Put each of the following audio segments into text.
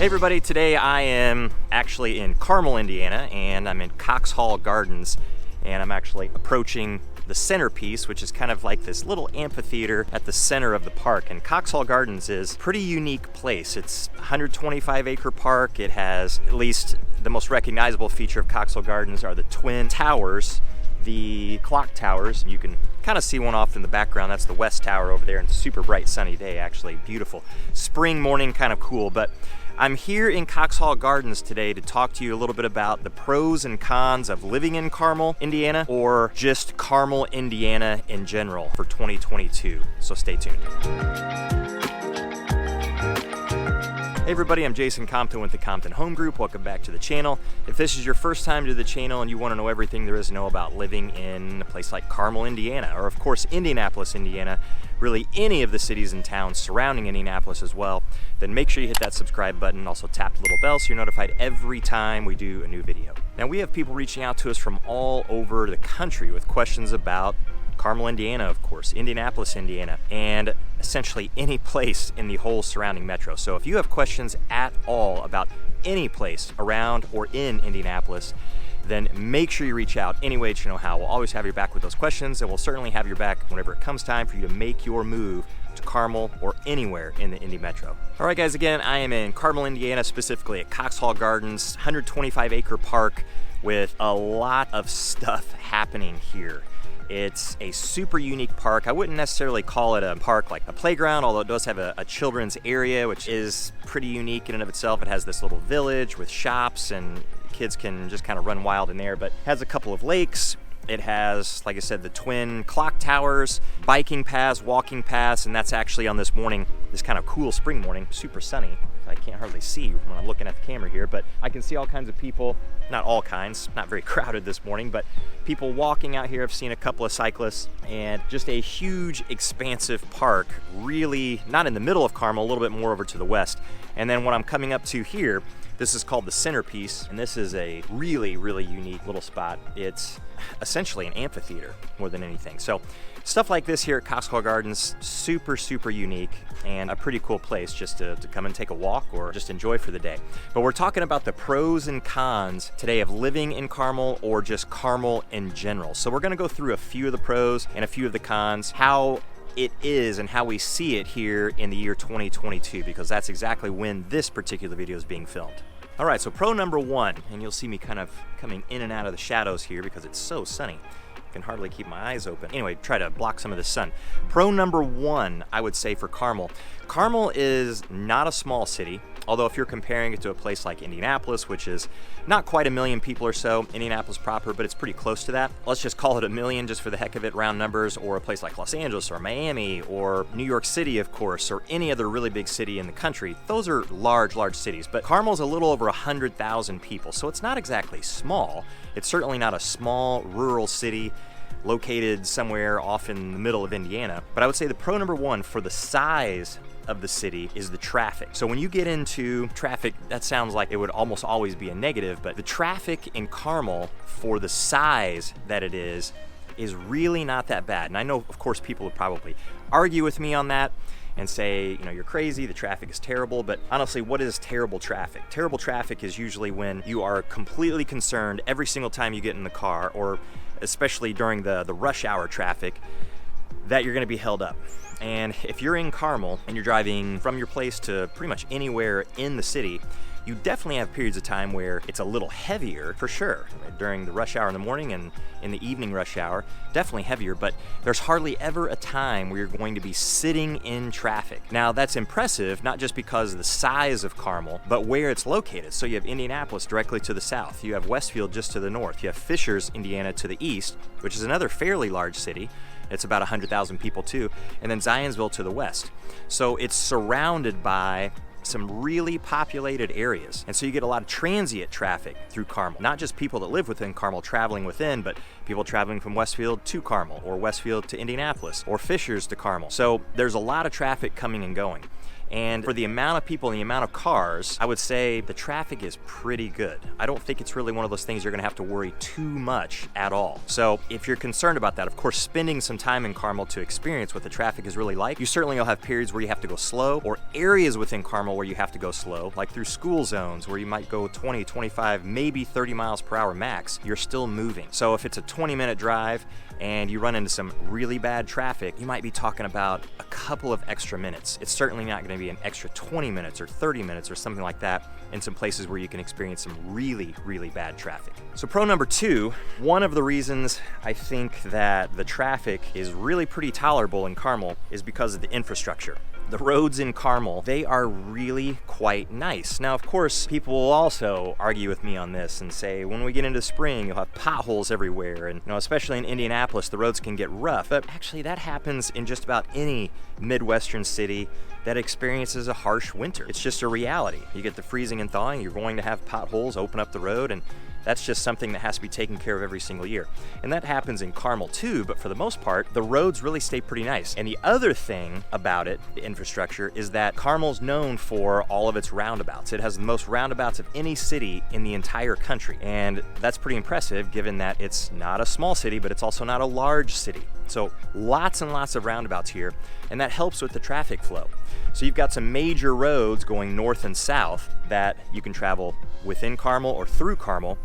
Hey everybody, today I am actually in Carmel, Indiana, and I'm in COXHALL Gardens, and I'm actually approaching the centerpiece, which is kind of like this little amphitheater at the center of the park. And COXHALL Gardens is a pretty unique place. It's a 125-acre park. It has, at least the most recognizable feature of COXHALL Gardens are the twin towers, the clock towers. You can kind of see one off in the background. That's the west tower over there, and it's a super bright sunny day, actually beautiful. Spring morning, kind of cool. But I'm here in COXHALL Gardens today to talk to you a little bit about the pros and cons of living in Carmel, Indiana, or just Carmel, Indiana in general for 2022. So stay tuned. Hey everybody, I'm Jason Compton with the Compton Home Group. Welcome back to the channel. If this is your first time to the channel and you want to know everything there is to know about living in a place like Carmel, Indiana, or of course Indianapolis, Indiana, really any of the cities and towns surrounding Indianapolis as well, then make sure you hit that subscribe button and also tap the little bell so you're notified every time we do a new video. Now we have people reaching out to us from all over the country with questions about Carmel, Indiana, of course, Indianapolis, Indiana, and essentially any place in the whole surrounding metro. So if you have questions at all about any place around or in Indianapolis, then make sure you reach out any way that you know how. We'll always have your back with those questions, and we'll certainly have your back whenever it comes time for you to make your move to Carmel or anywhere in the Indy Metro. All right, guys, again, I am in Carmel, Indiana, specifically at COXHALL Gardens, 125-acre park with a lot of stuff happening here. It's a super unique park. I wouldn't necessarily call it a park like a playground, although it does have a children's area, which is pretty unique in and of itself. It has this little village with shops, and kids can just kind of run wild in there, but it has a couple of lakes. It has, like I said, the twin clock towers, biking paths, walking paths, and that's actually on this morning, this kind of cool spring morning, super sunny. I can't hardly see when I'm looking at the camera here, but I can see all kinds of people, not all kinds, not very crowded this morning, but people walking out here. I've seen a couple of cyclists, and just a huge, expansive park, really not in the middle of Carmel, a little bit more over to the west. And then what I'm coming up to here, this is called the centerpiece, and this is a really, really unique little spot. It's essentially an amphitheater more than anything. So stuff like this here at COXHALL Gardens, super, super unique and a pretty cool place just to come and take a walk or just enjoy for the day. But we're talking about the pros and cons today of living in Carmel or just Carmel in general. So we're gonna go through a few of the pros and a few of the cons, how it is and how we see it here in the year 2022, because that's exactly when this particular video is being filmed. All right, so pro number one, and you'll see me kind of coming in and out of the shadows here because it's so sunny. I can hardly keep my eyes open. Anyway, try to block some of the sun. Pro number one, I would say, for Carmel. Carmel is not a small city, although if you're comparing it to a place like Indianapolis, which is not quite 1 million people or so, Indianapolis proper, but it's pretty close to that. Let's just call it 1 million just for the heck of it, round numbers, or a place like Los Angeles or Miami or New York City, of course, or any other really big city in the country. Those are large, large cities, but Carmel's a little over 100,000 people, so it's not exactly small. It's certainly not a small rural city located somewhere off in the middle of Indiana. But I would say the pro number one for the size of the city is the traffic. So when you get into traffic, that sounds like it would almost always be a negative, but the traffic in Carmel for the size that it is really not that bad. And I know, of course, people would probably argue with me on that and say, you know, you're crazy, the traffic is terrible, but honestly, what is terrible traffic? Terrible traffic is usually when you are completely concerned every single time you get in the car, or especially during the rush hour traffic, that you're gonna be held up. And if you're in Carmel and you're driving from your place to pretty much anywhere in the city, you definitely have periods of time where it's a little heavier, for sure. During the rush hour in the morning and in the evening rush hour, definitely heavier, but there's hardly ever a time where you're going to be sitting in traffic. Now, that's impressive, not just because of the size of Carmel, but where it's located. So you have Indianapolis directly to the south, you have Westfield just to the north, you have Fishers, Indiana to the east, which is another fairly large city. It's about 100,000 people too, and then Zionsville to the west. So it's surrounded by some really populated areas. And so you get a lot of transient traffic through Carmel. Not just people that live within Carmel traveling within, but people traveling from Westfield to Carmel, or Westfield to Indianapolis, or Fishers to Carmel. So there's a lot of traffic coming and going. And for the amount of people and the amount of cars, I would say the traffic is pretty good. I don't think it's really one of those things you're gonna have to worry too much at all. So if you're concerned about that, of course, spending some time in Carmel to experience what the traffic is really like, you certainly will have periods where you have to go slow, or areas within Carmel where you have to go slow, like through school zones where you might go 20, 25, maybe 30 miles per hour max. You're still moving. So if it's a 20-minute drive and you run into some really bad traffic, you might be talking about a couple of extra minutes. It's certainly not going to be an extra 20 minutes or 30 minutes or something like that in some places where you can experience some really, really bad traffic. So pro number 2, one of the reasons I think that the traffic is really pretty tolerable in Carmel is because of the infrastructure. The roads in Carmel, they are really quite nice. Now, of course, people will also argue with me on this and say, when we get into spring, you'll have potholes everywhere. And, especially in Indianapolis, the roads can get rough. But actually, that happens in just about any Midwestern city that experiences a harsh winter. It's just a reality. You get the freezing and thawing, you're going to have potholes open up the road, and that's just something that has to be taken care of every single year. And that happens in Carmel too, but for the most part, the roads really stay pretty nice. And the other thing about it, the infrastructure, is that Carmel's known for all of its roundabouts. It has the most roundabouts of any city in the entire country. And that's pretty impressive given that it's not a small city, but it's also not a large city. So lots and lots of roundabouts here, and that helps with the traffic flow. So you've got some major roads going north and south that you can travel within Carmel or through Carmel,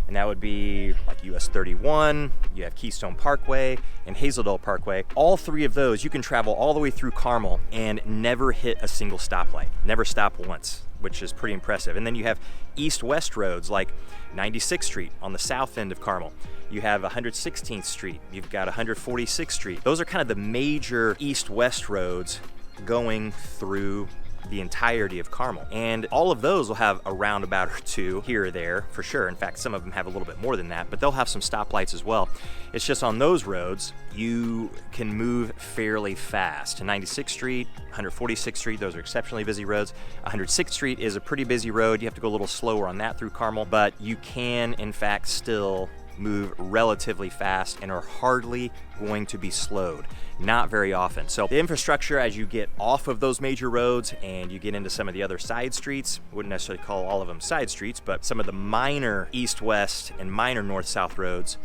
and that would be like US 31, you have Keystone Parkway, and Hazeldale Parkway. All three of those, you can travel all the way through Carmel and never hit a single stoplight, never stop once, which is pretty impressive. And then you have east-west roads like 96th Street on the south end of Carmel. You have 116th Street, you've got 146th Street. Those are kind of the major east-west roads going through the entirety of Carmel. And all of those will have a roundabout or two here or there for sure. In fact, some of them have a little bit more than that, but they'll have some stoplights as well. It's just on those roads, you can move fairly fast. 96th Street, 146th Street, those are exceptionally busy roads. 106th Street is a pretty busy road. You have to go a little slower on that through Carmel, but you can, in fact, still move relatively fast and are hardly going to be slowed. Not very often. So the infrastructure, as you get off of those major roads and you get into some of the other side streets, wouldn't necessarily call all of them side streets, but some of the minor east-west and minor north-south roads,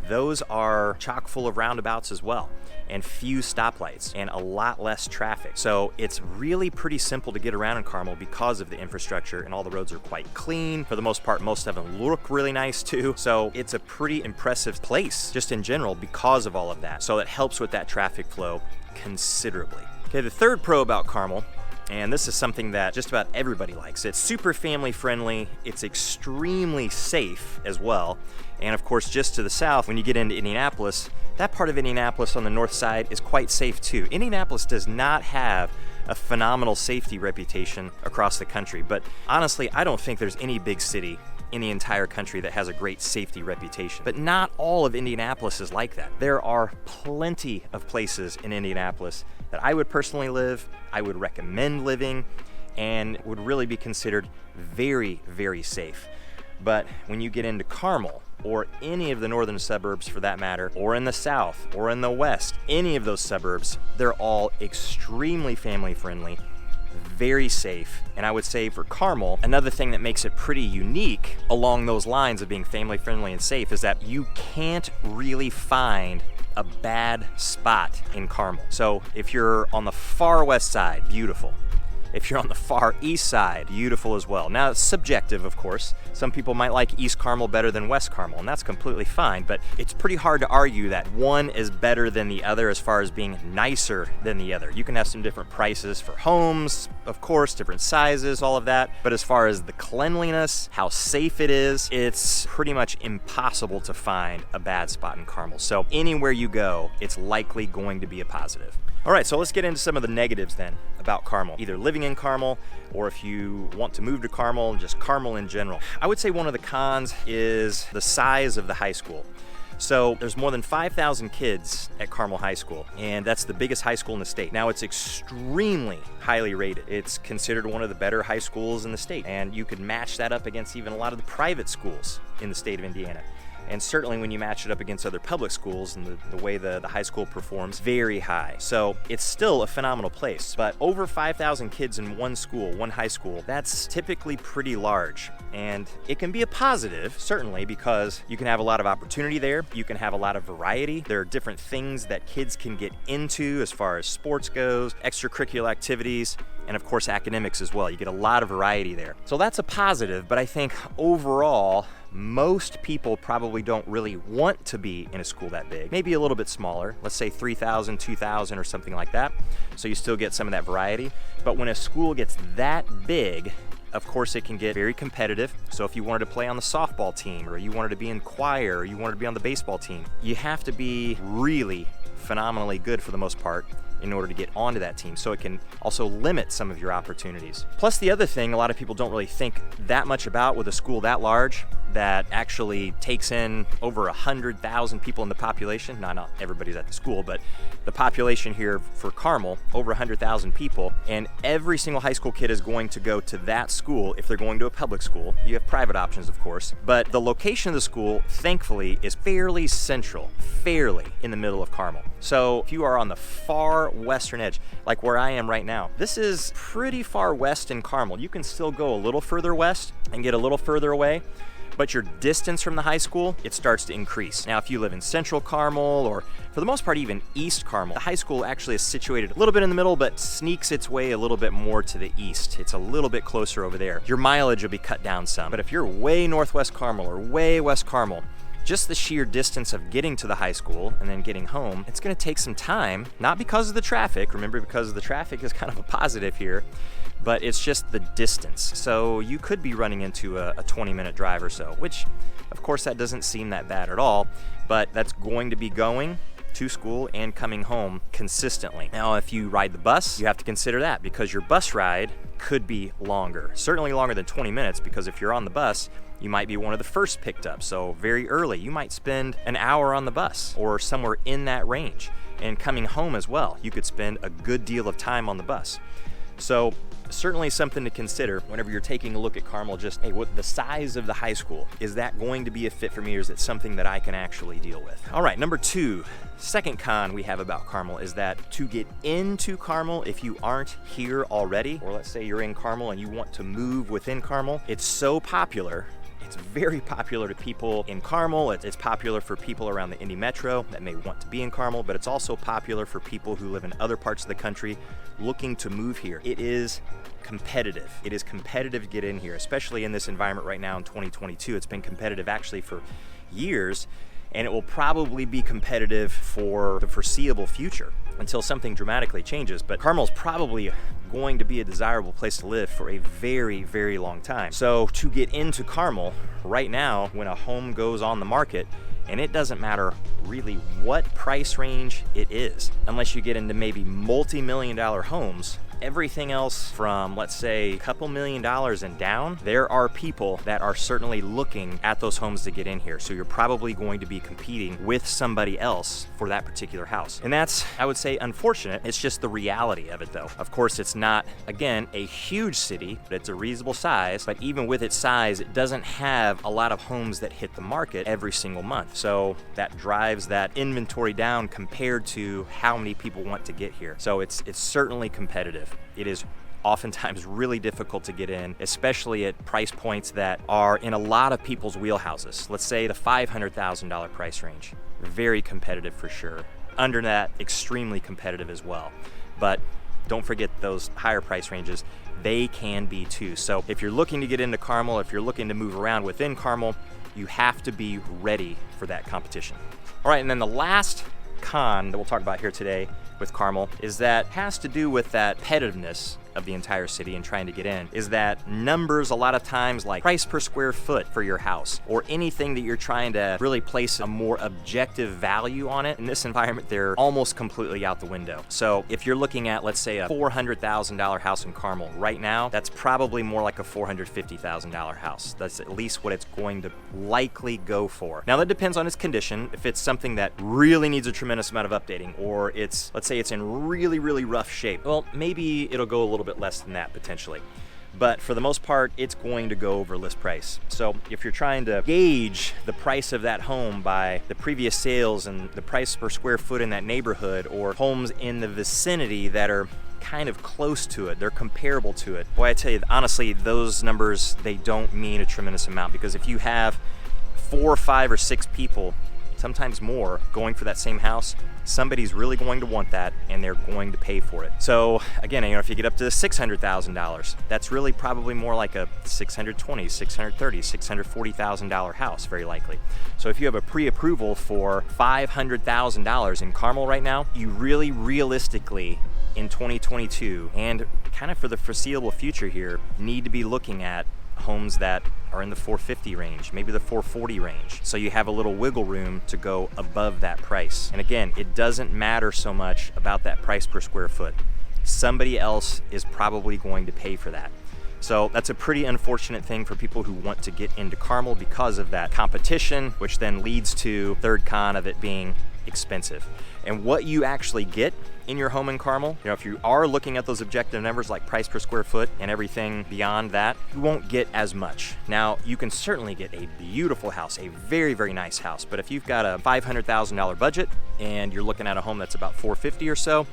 those are chock full of roundabouts as well, and few stoplights and a lot less traffic. So it's really pretty simple to get around in Carmel because of the infrastructure, and all the roads are quite clean. For the most part, most of them look really nice too. So it's a pretty impressive place just in general because of all of that. So it helps with that traffic flow considerably. Okay, the third pro about Carmel, and this is something that just about everybody likes. It's super family friendly. It's extremely safe as well. And of course, just to the south, when you get into Indianapolis, that part of Indianapolis on the north side is quite safe too. Indianapolis does not have a phenomenal safety reputation across the country, but honestly, I don't think there's any big city in the entire country that has a great safety reputation. But not all of Indianapolis is like that. There are plenty of places in Indianapolis that I would personally live, I would recommend living, and would really be considered very, very safe. But when you get into Carmel, or any of the northern suburbs for that matter, or in the south, or in the west, any of those suburbs, they're all extremely family friendly, very safe. And I would say for Carmel, another thing that makes it pretty unique along those lines of being family friendly and safe is that you can't really find a bad spot in Carmel. So if you're on the far west side, beautiful. If you're on the far east side, beautiful as well. Now, it's subjective, of course. Some people might like East Carmel better than West Carmel, and that's completely fine, but it's pretty hard to argue that one is better than the other as far as being nicer than the other. You can have some different prices for homes, of course, different sizes, all of that, but as far as the cleanliness, how safe it is, it's pretty much impossible to find a bad spot in Carmel. So anywhere you go, it's likely going to be a positive. All right, so let's get into some of the negatives then about Carmel, either living in Carmel or if you want to move to Carmel and just Carmel in general. I would say one of the cons is the size of the high school. So there's more than 5,000 kids at Carmel High School, and that's the biggest high school in the state. Now, it's extremely highly rated. It's considered one of the better high schools in the state, and you could match that up against even a lot of the private schools in the state of Indiana. And certainly when you match it up against other public schools and the way the high school performs, very high. So it's still a phenomenal place, but over 5,000 kids in one school, one high school, that's typically pretty large. And it can be a positive, certainly, because you can have a lot of opportunity there. You can have a lot of variety. There are different things that kids can get into as far as sports goes, extracurricular activities, and of course academics as well. You get a lot of variety there. So that's a positive, but I think overall, most people probably don't really want to be in a school that big. Maybe a little bit smaller, let's say 3,000, 2,000 or something like that. So you still get some of that variety. But when a school gets that big, of course it can get very competitive. So if you wanted to play on the softball team, or you wanted to be in choir, or you wanted to be on the baseball team, you have to be really phenomenally good for the most part in order to get onto that team. So it can also limit some of your opportunities. Plus the other thing a lot of people don't really think that much about with a school that large that actually takes in over 100,000 people in the population. Not everybody's at the school, but the population here for Carmel, over 100,000 people, and every single high school kid is going to go to that school if they're going to a public school. You have private options, of course, but the location of the school, thankfully, is fairly central, fairly in the middle of Carmel. So if you are on the far western edge, like where I am right now, this is pretty far west in Carmel. You can still go a little further west and get a little further away, but your distance from the high school, it starts to increase. Now, if you live in central Carmel, or for the most part even East Carmel, the high school actually is situated a little bit in the middle, but sneaks its way a little bit more to the east. It's a little bit closer over there. Your mileage will be cut down some. But if you're way northwest Carmel or way west Carmel, just the sheer distance of getting to the high school and then getting home, it's gonna take some time, not because of the traffic, remember, because the traffic is kind of a positive here, but it's just the distance. So you could be running into a 20-minute drive or so, which of course that doesn't seem that bad at all, but that's going to be going to school and coming home consistently. Now, if you ride the bus, you have to consider that, because your bus ride could be longer, certainly longer than 20 minutes, because if you're on the bus, you might be one of the first picked up. So very early, you might spend an hour on the bus or somewhere in that range. And coming home as well, you could spend a good deal of time on the bus. So certainly something to consider whenever you're taking a look at Carmel. Just, hey, what the size of the high school, is that going to be a fit for me, or is it something that I can actually deal with? All right, number two, second con we have about Carmel is that to get into Carmel, if you aren't here already, or let's say you're in Carmel and you want to move within Carmel, it's so popular. It's very popular to people in Carmel. It's popular for people around the Indy Metro that may want to be in Carmel, but it's also popular for people who live in other parts of the country looking to move here. It is competitive. It is competitive to get in here, especially in this environment right now in 2022. It's been competitive actually for years, and it will probably be competitive for the foreseeable future until something dramatically changes. But Carmel's probably going to be a desirable place to live for a very, very long time. So to get into Carmel right now, when a home goes on the market, and it doesn't matter really what price range it is, unless you get into maybe multi-million-dollar homes, everything else from, let's say, a couple $1,000,000 and down, there are people that are certainly looking at those homes to get in here. So you're probably going to be competing with somebody else for that particular house. And that's, I would say, unfortunate. It's just the reality of it, though. Of course, it's not, again, a huge city, but it's a reasonable size. But even with its size, it doesn't have a lot of homes that hit the market every single month. So that drives that inventory down compared to how many people want to get here. So it's certainly competitive. It is oftentimes really difficult to get in, especially at price points that are in a lot of people's wheelhouses. Let's say the $500,000 price range. Very competitive for sure. Under that, extremely competitive as well. But don't forget those higher price ranges, they can be too. So if you're looking to get into Carmel, if you're looking to move around within Carmel, you have to be ready for that competition. All right, and then the last con that we'll talk about here today with Carmel is that has to do with that competitiveness of the entire city and trying to get in, is that numbers a lot of times, like price per square foot for your house or anything that you're trying to really place a more objective value on it, in this environment they're almost completely out the window. So if you're looking at, let's say, a $400,000 house in Carmel right now, that's probably more like a $450,000 house. That's at least what it's going to likely go for. Now that depends on its condition. If it's something that really needs a tremendous amount of updating, or it's, let's say it's in really, really rough shape, well, maybe it'll go a little bit less than that potentially. but for the most part, it's going to go over list price. So if you're trying to gauge the price of that home by the previous sales and the price per square foot in that neighborhood, or homes in the vicinity that are kind of close to it, they're comparable to it, boy, I tell you, honestly, those numbers, they don't mean a tremendous amount, because if you have 4, 5, or 6 people, sometimes more, going for that same house, somebody's really going to want that, and they're going to pay for it. So again, if you get up to $600,000, that's really probably more like a $620,000, $630,000, $640,000 house, very likely. So if you have a pre-approval for $500,000 in Carmel right now, you really realistically, in 2022, and kind of for the foreseeable future here, need to be looking at homes that are in the 450 range, maybe the 440 range. So you have a little wiggle room to go above that price. And again, it doesn't matter so much about that price per square foot. Somebody else is probably going to pay for that. So that's a pretty unfortunate thing for people who want to get into Carmel because of that competition, which then leads to third con of it being expensive. And what you actually get in your home in Carmel, if you are looking at those objective numbers like price per square foot and everything beyond that, you won't get as much. Now, you can certainly get a beautiful house, a very, very nice house, but if you've got a $500,000 budget and you're looking at a home that's about $450,000 or so,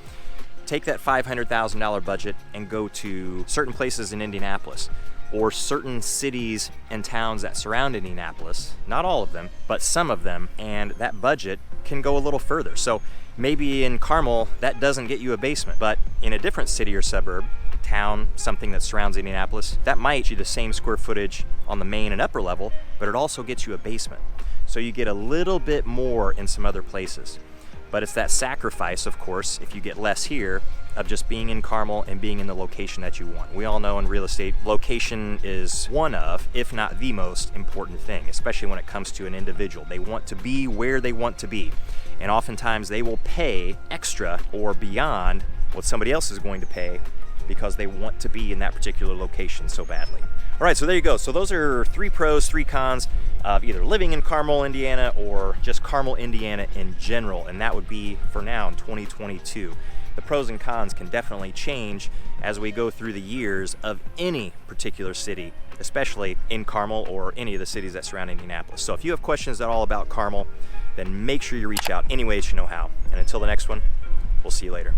take that $500,000 budget and go to certain places in Indianapolis, or certain cities and towns that surround Indianapolis, not all of them, but some of them, and that budget can go a little further. So maybe in Carmel, that doesn't get you a basement, but in a different city or suburb, town, something that surrounds Indianapolis, that might get you the same square footage on the main and upper level, but it also gets you a basement. So you get a little bit more in some other places. But it's that sacrifice, of course, if you get less here, of just being in Carmel and being in the location that you want. We all know in real estate, location is one of, if not the most important thing, especially when it comes to an individual. They want to be where they want to be. And oftentimes they will pay extra or beyond what somebody else is going to pay because they want to be in that particular location so badly. All right, so there you go. So those are 3 pros, 3 cons of either living in Carmel, Indiana, or just Carmel, Indiana in general. And that would be for now in 2022. The pros and cons can definitely change as we go through the years of any particular city, especially in Carmel or any of the cities that surround Indianapolis. So if you have questions at all about Carmel, then make sure you reach out any ways you know how. And until the next one, we'll see you later.